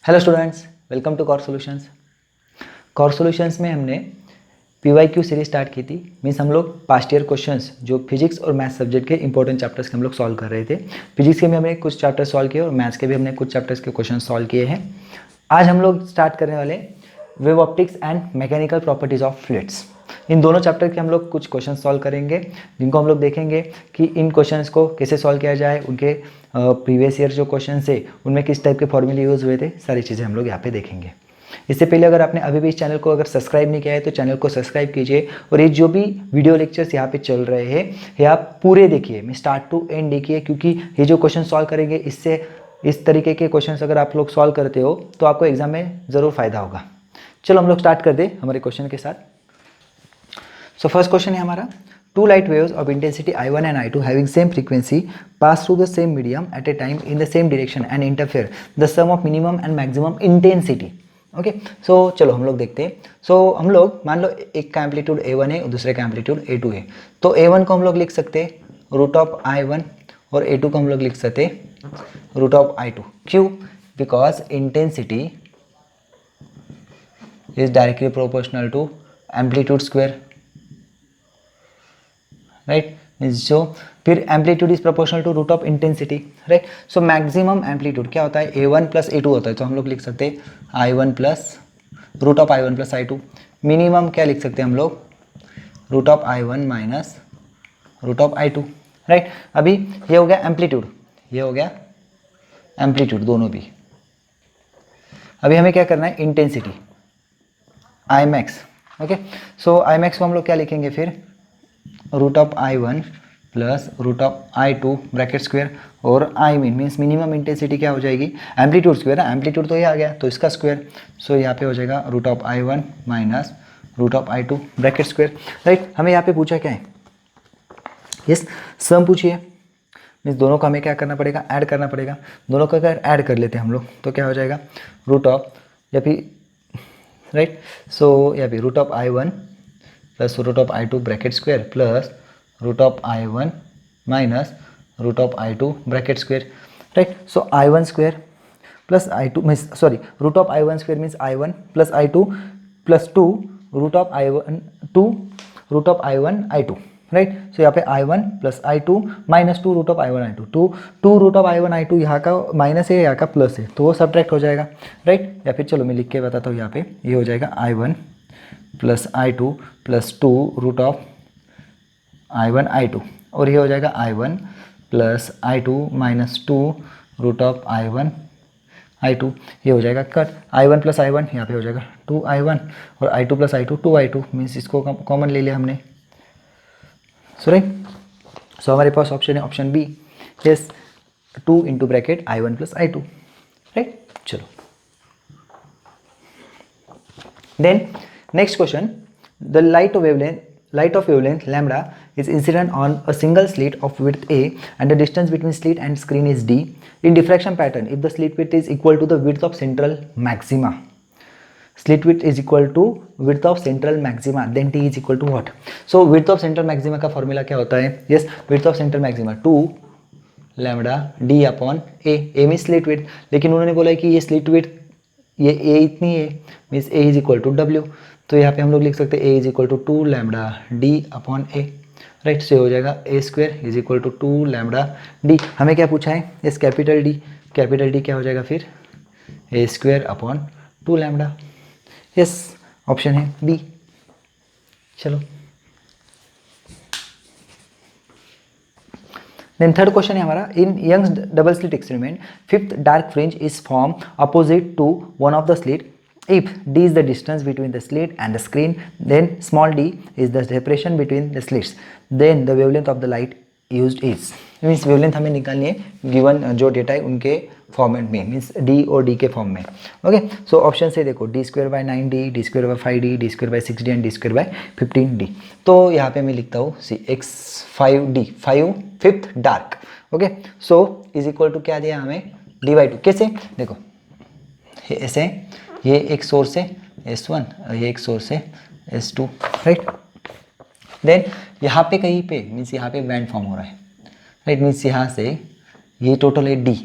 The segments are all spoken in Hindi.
Hello students, welcome to core solutions. Core solutions में हमने PYQ सीरीज स्टार्ट की थी। मीन्स हम लोग पास्ट ईयर क्वेश्चंस जो फिजिक्स और मैथ्स सब्जेक्ट के इंपॉर्टेंट चैप्टर्स के हम लोग सॉल्व कर रहे थे। फिजिक्स के भी हमने कुछ चैप्टर सॉल्व किए और मैथ्स के भी हमने कुछ चैप्टर्स के क्वेश्चन सॉल्व किए हैं। आज हम लोग स्टार्ट करने वाले wave optics and mechanical properties of fluids. इन दोनों चैप्टर के हम लोग कुछ क्वेश्चन सॉल्व करेंगे, जिनको हम लोग देखेंगे कि इन क्वेश्चंस को कैसे सॉल्व किया जाए, उनके प्रीवियस ईयर जो क्वेश्चन है उनमें किस टाइप के फॉर्मूले यूज़ हुए थे, सारी चीज़ें हम लोग यहाँ पे देखेंगे। इससे पहले अगर आपने अभी भी इस चैनल को अगर सब्सक्राइब नहीं किया है तो चैनल को सब्सक्राइब कीजिए और ये जो भी वीडियो लेक्चर्स यहाँ पे चल रहे हैं ये आप पूरे देखिए, मैं स्टार्ट टू एंड देखिए, क्योंकि ये जो क्वेश्चन सॉल्व करेंगे इससे इस तरीके के क्वेश्चंस अगर आप लोग सॉल्व करते हो तो आपको एग्जाम में ज़रूर फायदा होगा। चलो हम लोग स्टार्ट कर दे हमारे क्वेश्चन के साथ। सो फर्स्ट क्वेश्चन है हमारा, two light waves of intensity I1 and I2 having same frequency pass through the same medium at a time in the same direction and interfere the sum of minimum and maximum intensity। Okay, so चलो हम लोग देखते हैं। सो हम लोग मान लो एक का एम्पलीट्यूड A1 है और दूसरे का एम्पलीट्यूड A2 है, तो A1 को हम लोग लिख सकते हैं रूट ऑफ I1 और A2 को हम लोग लिख सकते हैं रूट ऑफ I2। क्यों? Because intensity is directly proportional to amplitude square, right. जो फिर amplitude is proportional to root of intensity, right. So maximum amplitude क्या होता है? A1 प्लस A2 होता है, तो हम लोग लिख सकते हैं I1 plus root of I1 plus I2। Minimum क्या लिख सकते हैं हम लोग? Root of I1 minus root of I2, right. अभी ये हो गया एम्पलीट्यूड, ये हो गया एम्पलीट्यूड दोनों भी। अभी हमें क्या करना है? Intensity Imax। Okay, so Imax को हम लोग क्या लिखेंगे फिर? Root of I1 plus root of I2 bracket square, और आई मीन्स मिनिमम इंटेंसिटी क्या हो जाएगी? एम्पलीट्यूड स्क्वायर है, एम्पलीट्यूड तो ये आ गया तो इसका स्क्वायर, सो यहाँ पे हो जाएगा root of I1 minus root of I2 bracket square, right. हमें यहाँ पे पूछा क्या है? यस, सम पूछिए। मीन्स दोनों को हमें क्या करना पड़ेगा? ऐड करना पड़ेगा। दोनों को अगर ऐड कर लेते हैं हम लोग तो क्या हो जाएगा? रूट ऑफ, या फिर राइट, सो या फिर root of I1 plus root of I2 bracket square plus root of I1 minus root of I2 bracket square, right. So I1 square plus I2 means sorry root of I1 square means I1 plus I2 plus 2 root of I1 2 root of I1 I2, right. So यहाँ पे I1 plus I2 minus 2 root of I1 I2, 2 root of I1 I2 यहाँ का माइनस है, यहाँ का प्लस है, तो वो सब्ट्रैक्ट हो जाएगा, राइट। या फिर चलो मैं लिख के बताता हूँ, यहाँ पे ये हो जाएगा I1 plus I2 plus 2 root of I1 I2, और ये हो जाएगा I1 plus I2 minus 2 root of I1 I2, ये हो जाएगा कट। I1 प्लस I1 यहाँ पे हो जाएगा 2I1 और I2 plus I2 2I2, means इसको कॉमन ले लिया हमने, सो राइट। सो हमारे पास ऑप्शन है option B, yes, 2 into bracket I1 plus I2, right. चलो then next question, the light of wavelength lambda is incident on a single slit of width a and the distance between slit and screen is d in diffraction pattern if the slit width is equal to the width of central maxima. Slit width is equal to width of central maxima, then t is equal to what? So width of central maxima का फॉर्मूला क्या होता है? Yes, width of central maxima 2 lambda d upon a, a mean slit width, लेकिन उन्होंने बोला कि ये स्लिट विड्थ ये a इतनी है, means a is equal to w, तो यहाँ पे हम लोग लिख सकते हैं a is equal to 2 lambda d upon a, right. से हो जाएगा a square is equal to 2 lambda d। हमें क्या पूछा है? यस, कैपिटल D क्या हो जाएगा फिर? a square upon 2 lambda, yes, option है बी। चलो देन थर्ड क्वेश्चन है हमारा, in Young's double slit experiment fifth dark fringe is form opposite to one of the slit if d is the distance between the slit and the screen, then small d is the separation between the slits, then the wavelength of the light used is, means wavelength हमें निकालनी है गिवन जो डेटा है उनके फॉर्मेट में, मीन्स d और d के फॉर्म में। ओके, सो ऑप्शन से देखो d square by 9d, d square by 5d, d square by 6d and d square by 15d। तो यहाँ पे मैं लिखता हूँ सी x 5d 5 fifth dark, okay. So is equal to क्या दिया हमें? d/2। कैसे? देखो ऐसे, ये एक सोर्स है S1 और ये एक सोर्स है S2, राइट। देन यहाँ पे कहीं पे मीन्स यहाँ पे बैंड फॉर्म हो रहा है, राइट। मीन्स यहाँ से ये टोटल है D,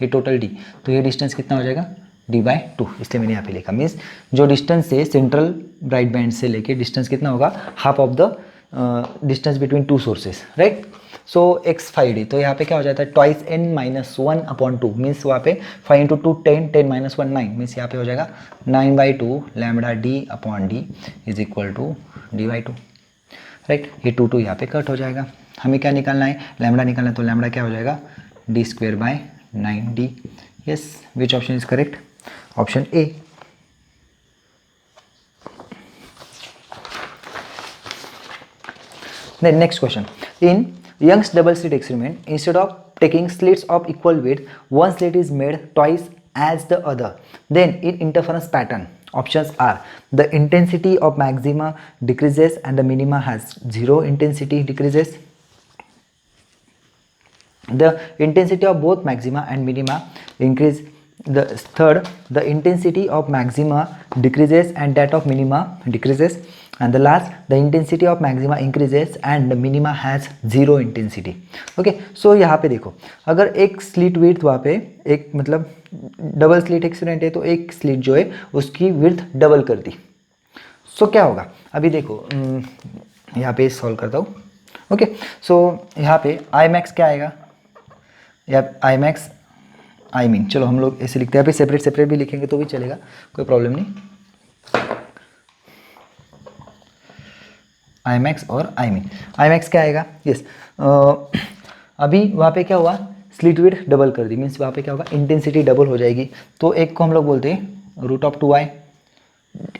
ये टोटल D, तो ये डिस्टेंस कितना हो जाएगा? d/2, इसलिए मैंने यहाँ पे लिखा। मीन्स जो डिस्टेंस है सेंट्रल ब्राइट बैंड से लेके डिस्टेंस कितना होगा, half of the distance between two sources, right. So x 5d, तो यहाँ पे क्या हो जाता है ट्वाइस n माइनस 1/2, मीन्स वहाँ पे 5 × 2 10, 10 - 1 9, मीन्स यहाँ पे हो जाएगा 9/2 lambda d/d is equal to d/2, right. ये 2 यहाँ पे कट हो जाएगा। हमें क्या निकालना है, लैम्बडा निकालना है, तो लैम्बडा क्या हो जाएगा d²/9d। Yes, which option is correct, option A. Then next question. In Young's double slit experiment, instead of taking slits of equal width, one slit is made twice as the other. Then in interference pattern, options are the intensity of maxima decreases and the minima has zero intensity decreases. The intensity of both maxima and minima increase. The third, the intensity of maxima decreases and that of minima decreases. And the last, the intensity of maxima increases and the minima has zero intensity. Okay, so यहाँ पे देखो, अगर एक स्लिट विड्थ वहाँ पे एक मतलब डबल स्लिट एक्सीडेंट है, तो एक स्लिट जो है उसकी विड्थ डबल कर दी। सो क्या होगा, अभी देखो यहाँ पे सॉल्व करता हूँ। ओके, सो यहाँ पे आई मैक्स क्या आएगा, या आई मैक्स आई मीन, चलो हम लोग ऐसे लिखते हैं। अभी सेपरेट सेपरेट भी लिखेंगे तो भी चलेगा, कोई प्रॉब्लम नहीं। आई मैक्स और आई मीन, आई मैक्स क्या आएगा, यस अभी वहाँ पे क्या हुआ, स्लिट विड्थ डबल कर दी, मीन्स वहाँ पे क्या होगा, इंटेंसिटी डबल हो जाएगी। तो एक को हम लोग बोलते हैं √2i।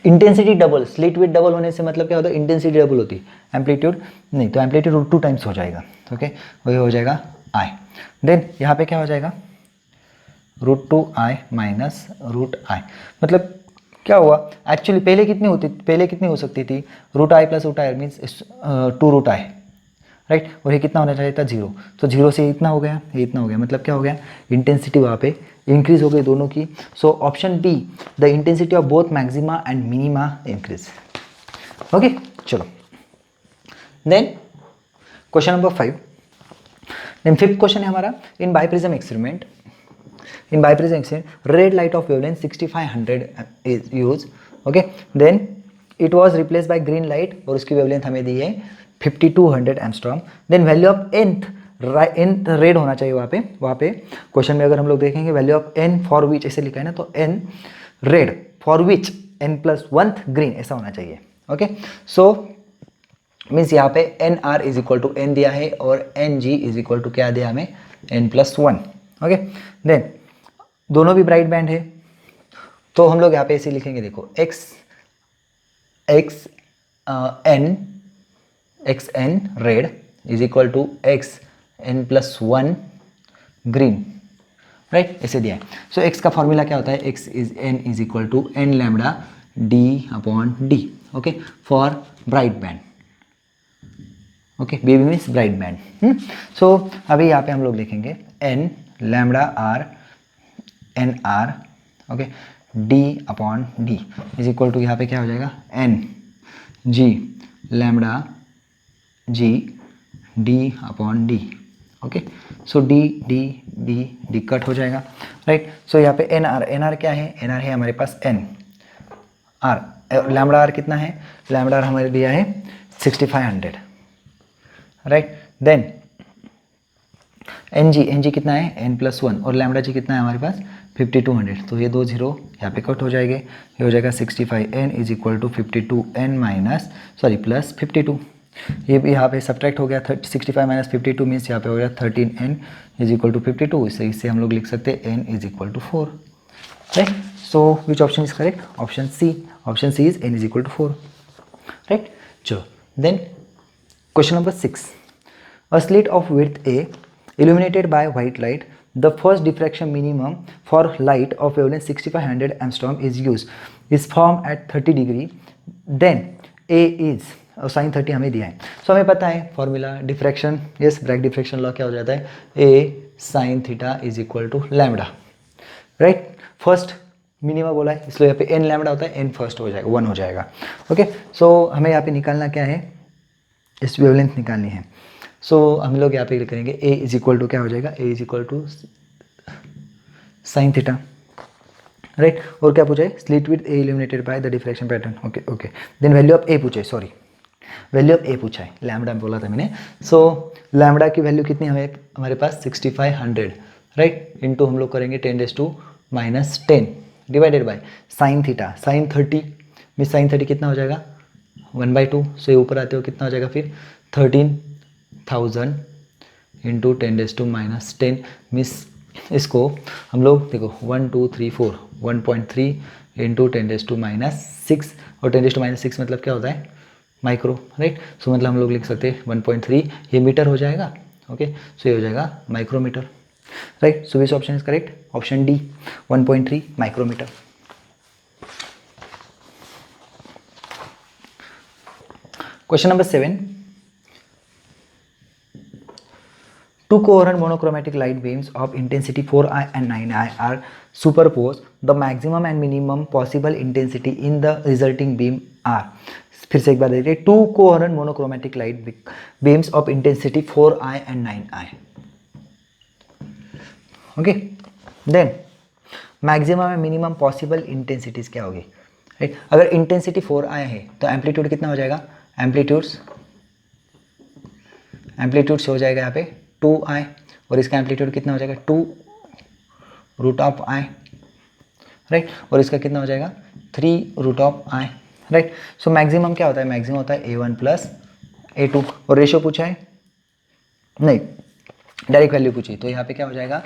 Intensity double, slit width double होने से मतलब क्या होता है, इंटेंसिटी डबल होती है, एम्पलीट्यूड नहीं, तो एम्पलीट्यूड √2 टाइम्स हो जाएगा। ओके, वही हो जाएगा आई। देन यहाँ पे क्या हो जाएगा, √2i माइनस √i, मतलब क्या हुआ, एक्चुअली पहले कितनी हो सकती थी, √i plus √i means 2√i, right. और ये कितना होना चाहिए था, 0, तो 0 से इतना हो गया, ये इतना हो गया, मतलब क्या हो गया, इंटेंसिटी वहाँ पे इंक्रीज हो गई दोनों की। So option B, the intensity of both maxima and minima increase. Okay, चलो then question number 5। Then 5th question है हमारा, in biprism experiment, in biprism experiment, red light of wavelength 6500 is used. Okay, then it was replaced by green light और उसकी wavelength हमें दी है 5200 angstrom. Then value of nth red होना चाहिए वहाँ पे क्वेश्चन में। अगर हम लोग देखेंगे value of n for which ऐसे लिखा है ना, तो n red for which n+1 green ऐसा होना चाहिए। ओके, सो मीन्स यहाँ पे nr is equal to n दिया है और ng इज इक्वल टू क्या दिया हमें, n+1। ओके, देन दोनों भी ब्राइट बैंड है, तो हम लोग यहाँ पे ऐसे लिखेंगे, देखो xn red is equal to xn+1 green, right, ऐसे दिया है। सो x का फॉर्मूला क्या होता है, n is equal to n lambda d/d, okay, for bright band. Okay, baby means bright band. So अभी यहाँ पे हम लोग लिखेंगे n lambda r nr, okay, d/d is equal to यहाँ पे क्या हो जाएगा, n g lambda g d/d। Okay, so d cut हो जाएगा, राइट। सो यहाँ पे nr क्या है, nr है हमारे पास n r, लैम्बडा r कितना है, लैम्बडा r हमारे दिया है 6500, राइट। देन ng कितना है, n+1 और लैम्बडा जी कितना है हमारे पास 5200, तो ये 2 0 यहाँ पे कट हो जाएंगे, ये हो जाएगा 65n is equal to 52n minus plus 52। ये भी यहाँ पे सब्ट्रैक्ट हो गया, 65 माइनस 52 मीन्स यहाँ पे हो गया 13n इज इक्वल टू 52। इससे हम लोग लिख सकते हैं n is equal to 4, right. So which option is correct, option C is n is equal to 4, right. चलो then question number 6, a slit of width a illuminated by white light, the first diffraction minimum for light of wavelength 6500 angstrom is used, is formed at 30 degree, then a is sin 30 हमें दिया है। सो हमें पता है formula diffraction, yes, Bragg diffraction law क्या हो जाता है, a sin theta is equal to lambda, right. First minimum बोला है, इसलिए यहाँ पे n लैम्बडा होता है, n फर्स्ट हो जाएगा, 1 हो जाएगा। ओके, सो हमें यहाँ पे निकालना क्या है, इस वेवलेंथ निकालनी है। सो हम लोग यहाँ पे करेंगे a इज इक्वल टू क्या हो जाएगा, a is equal to sine theta, right. और क्या पूछा है, slit with a illuminated by the diffraction pattern. Okay okay, then value of a पूछा है, सॉरी वैल्यू ऑफ ए पूछा है, लैम्बडा बोला था मैंने। सो लैम्बडा की वैल्यू कितनी हमारे पास 6500, राइट, इंटू हम लोग करेंगे 10⁻⁻10 divided by sine theta, sine 30 में साइन 30 कितना हो जाएगा 1/2, सो ये ऊपर आते हो कितना हो जाएगा फिर 13,000 इंटू 10⁻10 मिस इसको हम लोग देखो 1 2 3 4 1.3 इंटू 10⁻6 और 10⁻6 मतलब क्या होता है माइक्रो, राइट। सो मतलब हम लोग लिख सकते हैं 1.3 ये मीटर हो जाएगा। ओके, सो ये हो जाएगा micrometre, right. So which option is correct, option D 1.3 micrometre. Question number 7, two coherent monochromatic light beams of intensity 4i and 9i are superposed. The maximum and minimum possible intensity in the resulting beam are, फिर से एक बार देखिए, two coherent monochromatic light beams of intensity 4i and 9i. Okay, then maximum and minimum possible intensities क्या होगी, राइट। अगर इंटेंसिटी 4i है तो एम्पलीट्यूड कितना हो जाएगा, एम्पलीट्यूड से हो जाएगा यहाँ पे 2i और इसका एम्पलीट्यूड कितना हो जाएगा 2√i, राइट। और इसका कितना हो जाएगा 3√i, राइट। सो मैक्सिमम क्या होता है, मैक्सिमम होता है a1 प्लस a2 और रेशियो पूछा है नहीं, डायरेक्ट वैल्यू पूछी, तो यहाँ पे क्या हो जाएगा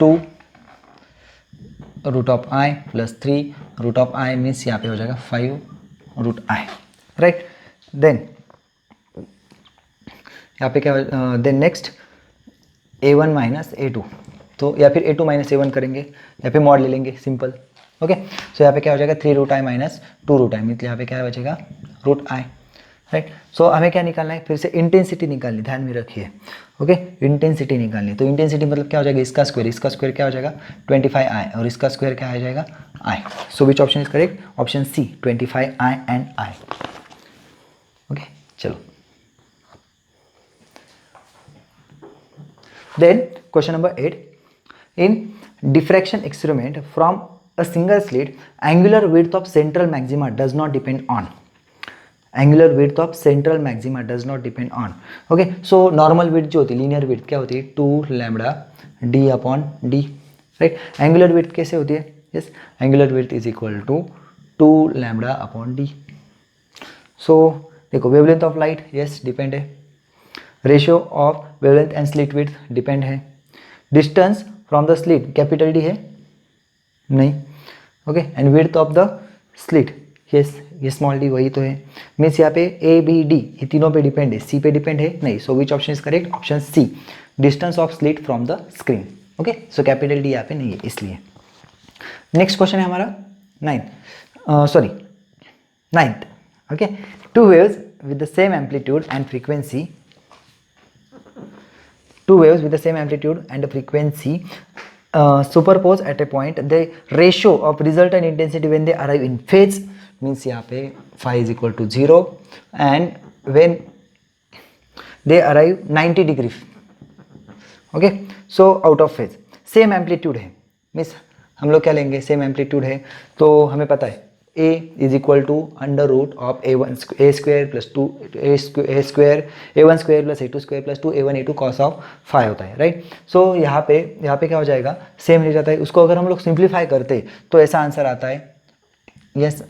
2√i प्लस 3√i मीन्स यहाँ पे हो जाएगा 5√i, राइट। देन यहाँ पे क्या, then next a1 minus a2, तो या फिर a2 माइनस a1 करेंगे या फिर मॉड ले लेंगे सिंपल। ओके, सो यहाँ पे क्या हो जाएगा 3√i माइनस 2√i, मतलब यहाँ पे क्या बचेगा √i, राइट। सो हमें क्या निकालना है, फिर से इंटेंसिटी निकालनी, ध्यान में रखिए। ओके, इंटेंसिटी निकालनी, तो इंटेंसिटी मतलब क्या हो जाएगा, इसका स्क्वायर क्या हो जाएगा 25i और इसका स्क्वायर क्या आ जाएगा i। So which option is correct, option C 25i and i। Okay, चलो then question number 8, in diffraction experiment from a single slit angular width of central maxima does not depend on, angular width of central maxima does not depend on। okay, so normal width जो होती है linear width क्या होती है 2 lambda d upon d, right। angular width कैसे होती है, yes, angular width is equal to 2 lambda upon d। so देखो wavelength of light yes depend है, ratio of wavelength and slit width depend है, distance from the slit capital D है नहीं, okay, and width of the slit yes ये स्मॉल डी वही तो है, मीन्स यहाँ पे ए बी डी ये तीनों पे डिपेंड है, सी पे डिपेंड है नहीं। So which option is correct, option C distance of slit from the screen. Okay, so capital D यहाँ पे नहीं है इसलिए। नेक्स्ट क्वेश्चन है हमारा 9th। Okay, two waves with the same amplitude and frequency, two waves with the same amplitude and frequency superpose at a point, the ratio of resultant intensity when they arrive in phase means यहाँ पे phi is equal to 0 and when they arrive 90 degree, okay, so out of phase, same amplitude है means हम लोग क्या लेंगे, सेम एम्पलीट्यूड है तो हमें पता है a is equal to under root of a square plus 2 a1 square plus a2 square plus 2 a1 a2 cos of phi होता है, राइट। सो यहाँ पे क्या हो जाएगा सेम रह जाता है, उसको अगर हम लोग सिंप्लीफाई करते तो ऐसा आंसर आता है यस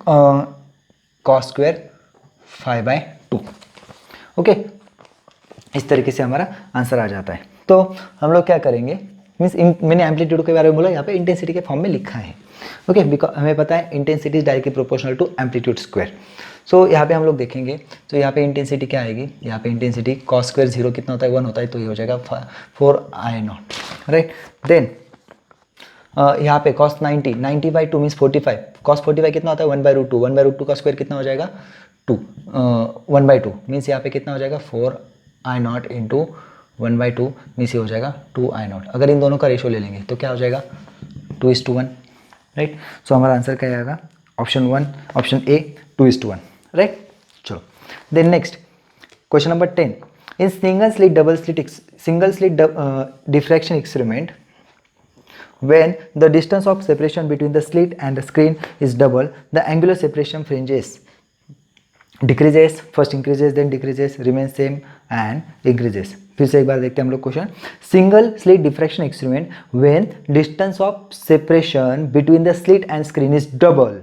कॉस स्क्वायर 5/2। ओके, इस तरीके से हमारा आंसर आ जाता है। तो हम लोग क्या करेंगे मीन्स मैंने एम्पलीट्यूड के बारे में बोला, यहाँ पे इंटेंसिटी के फॉर्म में लिखा है। ओके, बिकॉज हमें पता है intensity is directly proportional to amplitude square. So यहाँ पे हम लोग देखेंगे तो यहाँ पे इंटेंसिटी क्या आएगी, यहाँ पे इंटेंसिटी कॉस स्क्वायर 0 कितना होता है 1 होता है, तो ये हो जाएगा 4i0, राइट। देन यहाँ पे कॉस 90/2 मीन्स 45, कॉस 45 कितना होता है 1/√2, 1/√2 का स्क्वायर कितना हो जाएगा 2, 1/2 मीन्स यहाँ पे कितना हो जाएगा 4i0 इंटू 1/2 मीन्स ये हो जाएगा 2i0। अगर इन दोनों का रेशियो ले लेंगे तो क्या हो जाएगा 2:1, राइट। सो हमारा आंसर क्या आएगा ऑप्शन ए 2:1, राइट। चलो then next question number 10, in single slit diffraction experiment when the distance of separation between the slit and the screen is double, the angular separation fringes decreases, first increases then decreases, remains same and increases. फिर से एक बार देखते हैं हम लोग question. Single slit diffraction experiment when distance of separation between the slit and screen is double.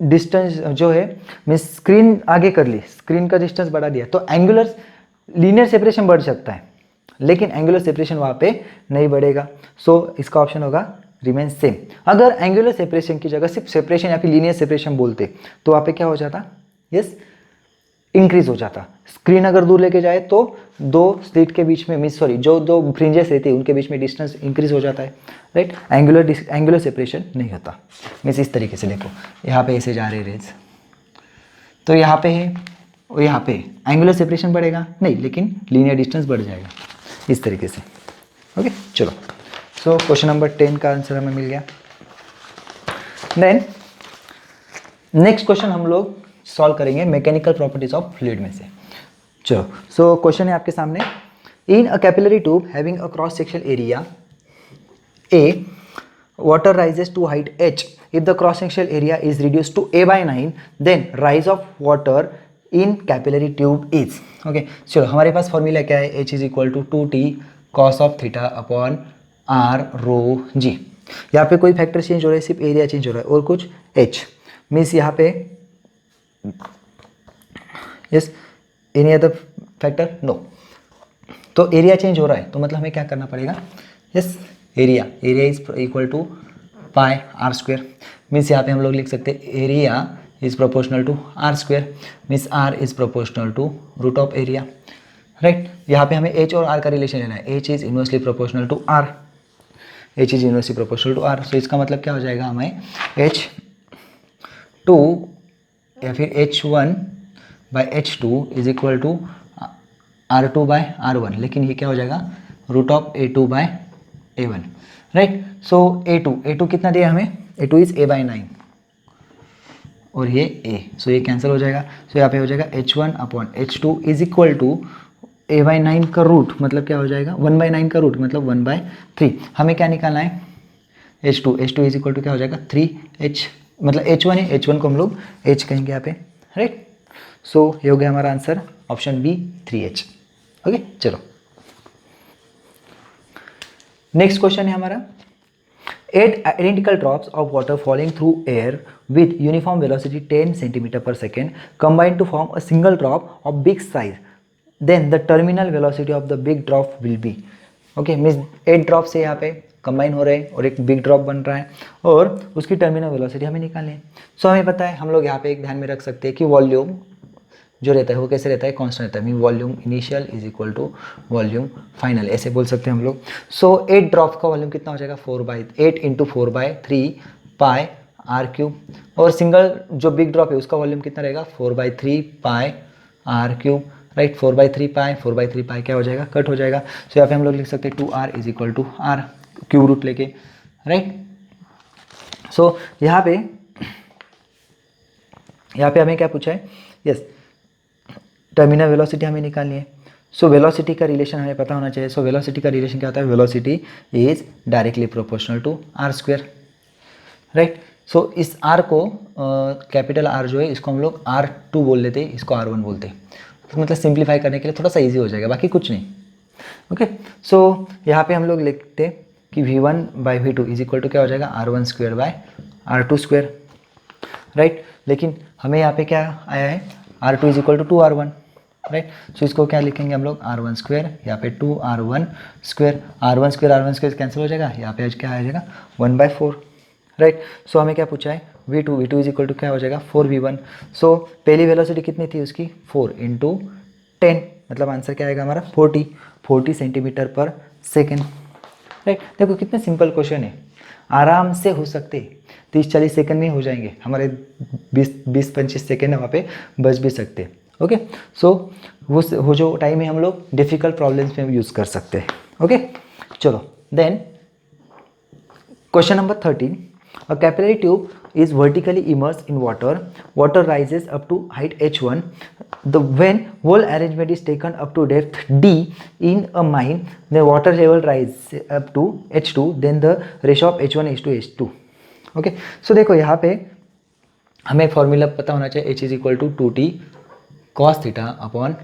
Distance जो है मीन्स स्क्रीन आगे कर ली, स्क्रीन का डिस्टेंस बढ़ा दिया, तो एंगुलर लीनियर सेपरेशन बढ़ सकता है लेकिन एंगुलर सेपरेशन वहाँ पे नहीं बढ़ेगा. सो इसका ऑप्शन होगा रिमेन सेम. अगर एंगुलर सेपरेशन की जगह सिर्फ सेपरेशन या फिर लीनियर सेपरेशन बोलते तो वहाँ पे क्या हो जाता, यस इंक्रीज हो जाता. स्क्रीन अगर दूर लेके जाए तो दो स्लिट के बीच में मीन सॉरी जो दो फ्रिंजेस रहती है उनके बीच में डिस्टेंस इंक्रीज हो जाता है, राइट. एंगुलर सेपरेशन नहीं होता. मीन्स इस तरीके से देखो, यहाँ पे ऐसे जा रहे रेज, तो यहाँ पे है और यहाँ पे एंगुलर सेपरेशन बढ़ेगा नहीं लेकिन लीनियर डिस्टेंस बढ़ जाएगा इस तरीके से. ओके चलो. सो क्वेश्चन नंबर 10 का आंसर हमें मिल गया. देन नेक्स्ट क्वेश्चन हम लोग सॉल्व करेंगे मैकेनिकल प्रॉपर्टीज ऑफ फ्लूइड में से. चलो. सो क्वेश्चन है आपके सामने. In a capillary tube having a cross sectional area A, water rises to height h. If the cross sectional area is reduced to a/9, then rise of water in capillary tube is. Okay, चलो हमारे पास फॉर्मूला क्या है, h is equal to 2t cos of theta upon r rho g. यहाँ पे कोई फैक्टर चेंज हो रहा है, सिर्फ एरिया चेंज हो रहा है और कुछ h मीन्स यहाँ पे yes any other factor no. तो एरिया चेंज हो रहा है तो मतलब हमें क्या करना पड़ेगा, yes area is equal to pi r square. Means यहाँ पे हम लोग लिख सकते हैं area is proportional to are square, means r is proportional to root of area, right. यहाँ पे हमें एच और आर का रिलेशन लेना है. H is inversely proportional to R, H is inversely proportional to R. So इसका मतलब क्या हो जाएगा, हमें H2 या फिर H1 by H2 is equal to R2 by R1, लेकिन ये क्या हो जाएगा root of A2 by A1, right. So A2 कितना दिया हमें, A2 इज a/9 और ये A, सो ये कैंसिल हो जाएगा. सो यहाँ पे हो जाएगा H1 upon H2 is equal to a/9 का रूट मतलब क्या हो जाएगा 1/9 का रूट मतलब 1/3. हमें क्या निकालना है H2 इज इक्वल टू क्या हो जाएगा 3H, मतलब H1 है, H1 को हम लोग H कहेंगे यहाँ पे, राइट. सो ये हो गया हमारा answer option B 3H. Okay चलो नेक्स्ट क्वेश्चन है हमारा. 8 identical drops of water falling through air with uniform velocity 10 cm/second combine to form a single drop of big size. Then the terminal velocity of the big drop will be. Okay, means 8 drop से यहाँ पे कंबाइन हो रहे हैं और एक बिग ड्रॉप बन रहा है और उसकी टर्मिनल वेलोसिटी हमें निकालनी है. सो हमें पता है, हम लोग यहाँ पे एक ध्यान में रख सकते हैं कि वॉल्यूम जो रहता है वो कैसे रहता है, कांस्टेंट रहता है. Mean volume initial is equal to volume final, ऐसे बोल सकते हैं हम लोग. सो 8 ड्रॉप का वॉल्यूम कितना हो जाएगा 4/8 इंटू 4/3 पाई आर क्यूब. और सिंगल जो बिग ड्रॉप है उसका वॉल्यूम कितना रहेगा 4/3 पाई आर क्यूब, राइट. 4/3 पाई क्या हो जाएगा, कट हो जाएगा. सो यहाँ पे हम लोग लिख सकते हैं 2r is equal to r cube root लेके, राइट. सो यहाँ पे हमें क्या पूछा है, यस टर्मिनल वेलोसिटी हमें निकालनी है. सो वेलोसिटी का रिलेशन हमें पता होना चाहिए. सो वेलोसिटी का रिलेशन क्या होता है, velocity is directly proportional to are square, right. So इस आर को कैपिटल आर जो है इसको हम लोग R2 बोल लेते हैं, इसको R1 बोलते हैं. तो मतलब सिंप्लीफाई करने के लिए थोड़ा सा ईजी हो जाएगा, बाकी कुछ नहीं. ओके सो यहाँ पे हम लोग लिखते हैं कि V1/V2 इज इक्वल टू क्या हो जाएगा R1 square by R2 square, right. लेकिन हमें यहाँ पे क्या आया है R2 is equal to 2R1, right. So इसको क्या लिखेंगे हम लोग R1 स्क्वेयर, यहाँ पे 2R1 square, R1 square cancel हो जाएगा. यहाँ पे क्या आ जाएगा 1/4, राइट. सो हमें क्या पूछा है V2 इज इक्वल टू क्या हो जाएगा 4V1. सो पहली वेलोसिटी कितनी थी उसकी 4 इंटू 10 मतलब आंसर क्या आएगा हमारा 40 सेंटीमीटर/सेकेंड, राइट. देखो कितने सिंपल क्वेश्चन है, आराम से हो सकते 30-40 सेकंड में हो जाएंगे हमारे, 20-25 सेकंड वहाँ पे बच भी सकते. ओके सो वो जो टाइम है हम लोग डिफ़िकल्ट प्रॉब्लम्स में यूज़ कर सकते हैं. ओके चलो then question number 13. A capillary tube is vertically immersed in water. Water rises up to height h1. When whole arrangement is taken up to depth d in a mine, the water level rises up to h2. Then the ratio of h1 is to h2. Okay so देखो यहाँ पे हमें फॉर्मूला पता होना चाहिए h is equal to 2t cos theta upon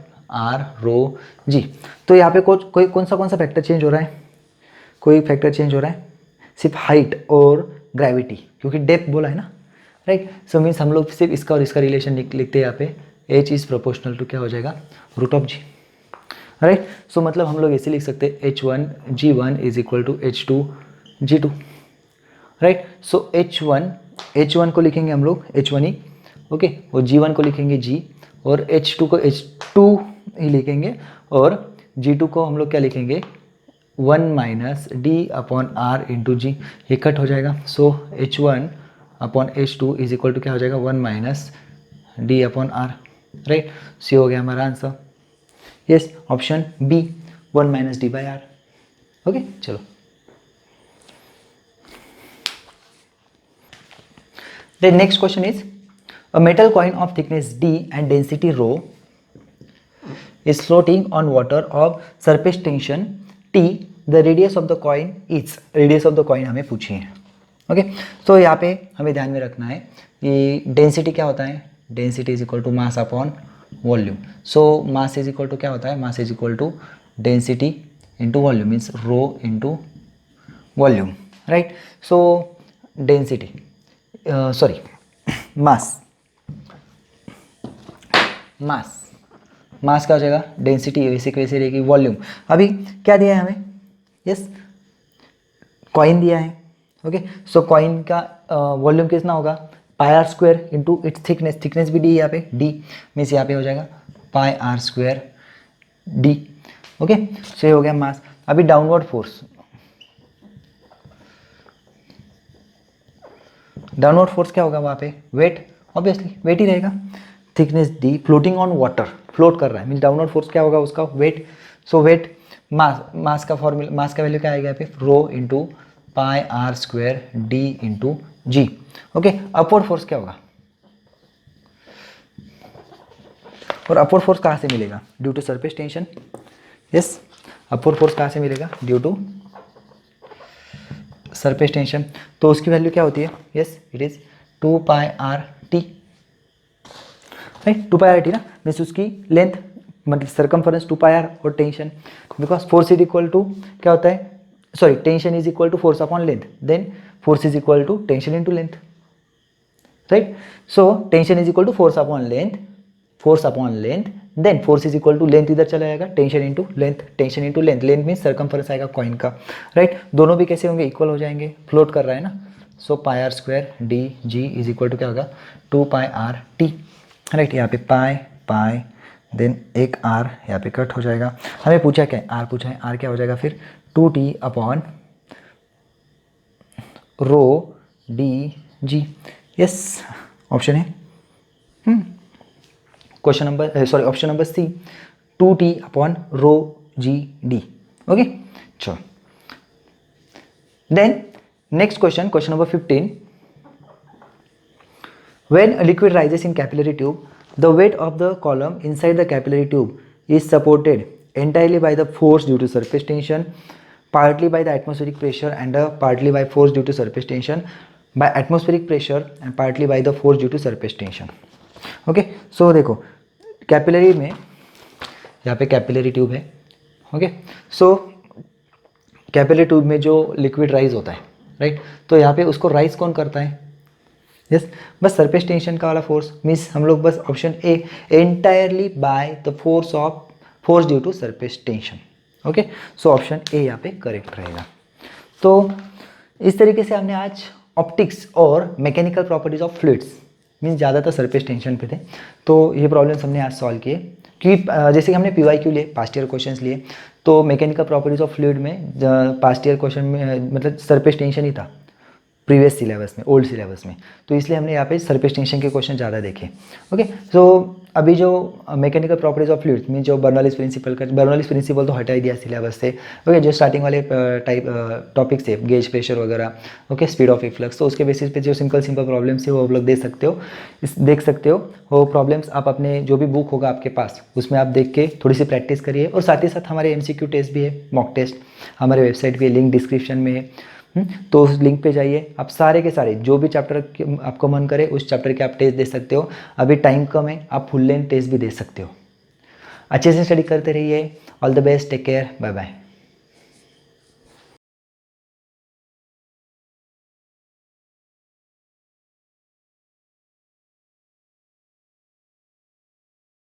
r rho g. तो यहाँ पे कोई कौन सा फैक्टर चेंज हो रहा है? कोई फैक्टर चेंज हो रहा है? सिर्फ हाइट और ग्रेविटी, क्योंकि डेप्थ बोला है ना, राइट. सो मीन्स हम लोग सिर्फ इसका और इसका रिलेशन लिखते हैं यहाँ पे. h इज प्रोपोर्शनल टू क्या हो जाएगा? Root of g, right. So मतलब हम लोग ऐसे लिख सकते हैं h1 g1 is equal to h2 g2, right. So h1 को लिखेंगे हम लोग h1 ही, ओके, और g1 को लिखेंगे g, और h2 को h2 ही लिखेंगे, और g2 को हम लोग क्या लिखेंगे? 1 minus D upon R into G. ये कट हो जाएगा. So h1 upon h2 is equal to क्या हो जाएगा? 1 minus D upon R, right. So ये हो गया हमारा answer. Yes, option B 1 minus D by R. Okay, चलो. The next question is, a metal coin of thickness d and density rho is floating on water of surface tension t. The radius of the coin is, radius of the coin हमें पूछी है. ओके, तो यहाँ पे हमें ध्यान में रखना है कि डेंसिटी क्या होता है? Density is equal to mass upon volume. So mass is equal to क्या होता है? Mass is equal to density into volume, means rho into volume, right. So density sorry mass क्या हो जाएगा? डेंसिटी वैसे की वैसे रहेगी. वॉल्यूम अभी क्या दिया है हमें? यस, कॉइन दिया है. ओके, सो कॉइन का वॉल्यूम कितना होगा? Pi R square into its thickness. Thickness भी डी है यहाँ पे, डी मीन्स यहाँ पे हो जाएगा pi R square D. Okay, so ये हो गया मास. अभी डाउनवर्ड फोर्स, डाउनवर्ड फोर्स क्या होगा वहाँ पे? वेट, ऑब्वियसली वेट ही रहेगा. Thickness D, floating on water, float कर रहा है, मीन्स डाउनवर्ड फोर्स क्या होगा उसका? वेट. सो वेट, मास का फॉर्मूला, मास का वैल्यू क्या आएगा यहाँ पे? Rho into pi R square D into G. Okay, upward force क्या होगा? और अपवर्ड फोर्स कहाँ से मिलेगा? Due to surface tension. Yes, upward force कहाँ से मिलेगा? Due to surface tension. तो उसकी वैल्यू क्या होती है? Yes, it is 2 pi R T, right. 2 pi R T ना, मीन्स उसकी लेंथ, मतलब सर्कमफरेंस 2 पाई आर और tension, because force is equal to क्या होता है? Sorry, tension is equal to force upon length, then force is equal to tension into length, right. So tension is equal to force upon length, then force is equal to length इधर चला जाएगा, tension into length. Length means circumference आएगा कॉइन का, राइट. दोनों भी कैसे होंगे? इक्वल हो जाएंगे, फ्लोट कर रहा है ना. So pi R square D G is equal to क्या होगा? 2 पाई आर टी, राइट. यहाँ पे पाई देन एक आर यहाँ पे कट हो जाएगा. हमें पूछा क्या है? आर पूछा है. आर क्या हो जाएगा फिर? 2t upon rho D G. Yes, option है question number, sorry option number C, 2t upon rho G D. Okay, चलो. Then next question number 15. When a liquid rises in capillary tube, the weight of the column inside the capillary tube is supported entirely by the force due to surface tension, partly by the atmospheric pressure and partly by force due to surface tension, by atmospheric pressure and partly by the force due to surface tension. Okay, so देखो कैपिलरी में, यहाँ पे कैपिलरी ट्यूब है. ओके, सो कैपिलरी ट्यूब में जो लिक्विड राइज होता है, राइट. तो यहाँ पे उसको राइज कौन करता है? यस, बस सरफेस टेंशन का वाला फोर्स, मीन्स हम लोग बस option A, entirely by the force due to surface tension. Okay, so option A यहाँ पे करेक्ट रहेगा. तो इस तरीके से हमने आज ऑप्टिक्स और mechanical properties of fluids, means ज़्यादातर सरफेस टेंशन पे थे, तो ये प्रॉब्लम्स हमने आज सॉल्व किए. क्योंकि जैसे कि हमने PYQ लिए, पास्ट ईयर क्वेश्चंस लिए, तो मैकेनिकल प्रॉपर्टीज ऑफ फ्लूइड में पास्ट ईयर क्वेश्चन में मतलब सरफेस टेंशन ही था. प्रीवियस सिलेबस में, ओल्ड सिलेबस में। तो इसलिए हमने यहाँ पे सरफेस टेंशन के क्वेश्चन ज़्यादा देखे। ओके, तो अभी जो मैकेनिकल प्रॉपर्टीज ऑफ फ्लूइड्स में जो बर्नौलीज प्रिंसिपल तो हटा ही दिया सिलेबस से। ओके, जो स्टार्टिंग वाले टॉपिक्स है, गेज प्रेशर वगैरह, ओके, स्पीड ऑफ इफ्लक्स, तो उसके बेसिस पे जो सिंपल प्रॉब्लम्स है वो आप लोग देख सकते हो। वो प्रॉब्लम्स आप अपने जो भी बुक होगा आपके पास उसमें आप देख के थोड़ी सी प्रैक्टिस करिए। और साथ ही साथ हमारे MCQ टेस्ट भी है, मॉक टेस्ट हमारे वेबसाइट पे, लिंक डिस्क्रिप्शन में है। तो उस लिंक पे जाइए, आप सारे के सारे जो भी चैप्टर आपको मन करे उस चैप्टर के आप टेस्ट दे सकते हो। अभी टाइम कम है, आप फुल लेंथ टेस्ट भी दे सकते हो। अच्छे से स्टडी करते रहिए। All the best, take care, bye bye.